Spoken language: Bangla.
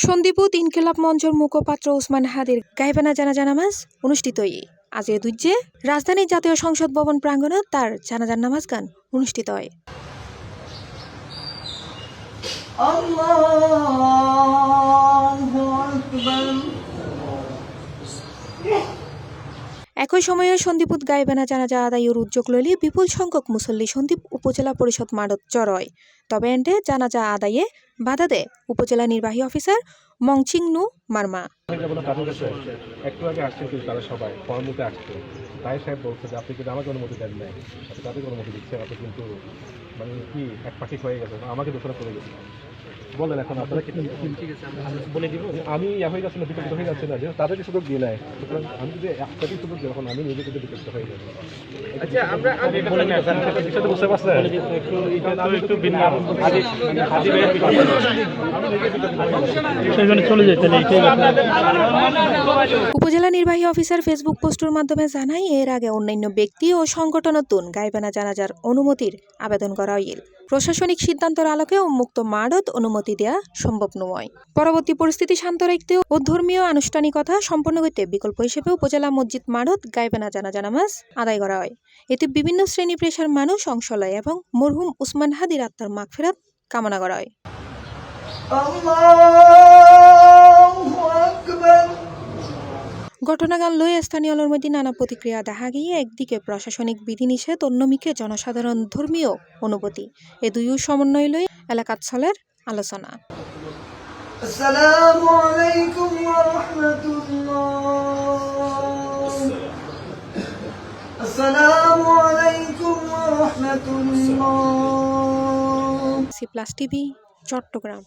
সন্দীপুত ইনকিলাব মঞ্চের মুখপাত্র ওসমান হাদির গাইবানা জানাজা নামাজ অনুষ্ঠিতই আজ দুইজে রাজধানীর জাতীয় সংসদ ভবন প্রাঙ্গণে তার জানাজার নামাজ গান অনুষ্ঠিত হয়। একই সময়ে সন্দীপুত গাইবানা জানাজা আদায়ের উদ্যোগ লইলে বিপুল সংখ্যক মুসল্লি সন্দীপ উপজেলা পরিষদ মাঠত জড় হয়। তবে এন্ডে জানাজা আদায়ে বাধা দেয় উপজেলা নির্বাহী অফিসার মংচিং নু মার্মা। একটু আগে আসছেন কিন্তু তারা সবাই ফর্মুতে আসছে, তাই সাহেব বলছে যে আপনি কিন্তু আমাকে অনুমতি দেন নাই, তাদের অনুমতি দিচ্ছেন, আপনি কিন্তু মানে কি এক পাখি হয়ে গেছে, আমাকে দোষণা করে গেছে। বলেন এখন আপনারা বলে দিব আমি হয়ে যাচ্ছে না, বিকল্প হয়ে যাচ্ছে না, যে তাদেরকে সুযোগ দিয়ে নেয়। সুতরাং আমি যদি একটাকে সুযোগ দিই, এখন আমি নিজে কিন্তু বিকল্প হয়ে যাবো। বুঝতে পারছেন উপজেলা নির্বাহী অফিসার ফেসবুক পোস্টের মাধ্যমে জানায়, এর আগে অন্যান্য ব্যক্তি ও সংগঠনতুন গাইবানা জানাজার অনুমতির আবেদন করা হইল। প্রশাসনিক সিদ্ধান্তের আলোকে উন্মুক্ত মাঠত অনুমতি দেওয়া সম্ভব নয়। পরবর্তী পরিস্থিতি শান্ত রাখতে ও ধর্মীয় আনুষ্ঠানিকতা সম্পন্ন করতে বিকল্প হিসেবে উপজেলা মসজিদ মাঠত গাইবানা জানাজা নামাজ আদায় করা হয়। এতে বিভিন্ন শ্রেণী পেশার মানুষ অংশ লয় এবং মরহুম ওসমান হাদির আত্মার মাগফিরাত কামনা করা হয়। ঘটনাগান লয়ে স্থানীয়দের মধ্যে নানা প্রতিক্রিয়া দেখা গিয়ে একদিকে প্রশাসনিক বিধিনিষেধ, অন্যদিকে জনসাধারণ ধর্মীয় অনুভূতি, এ দুই সমন্বয় লয়ে এলাকাত চলের আলোচনা। আসসালামু আলাইকুম ওয়া রাহমাতুল্লাহ। আসসালামু আলাইকুম ওয়া রাহমাতুল্লাহ। C plus TV, Chittagong.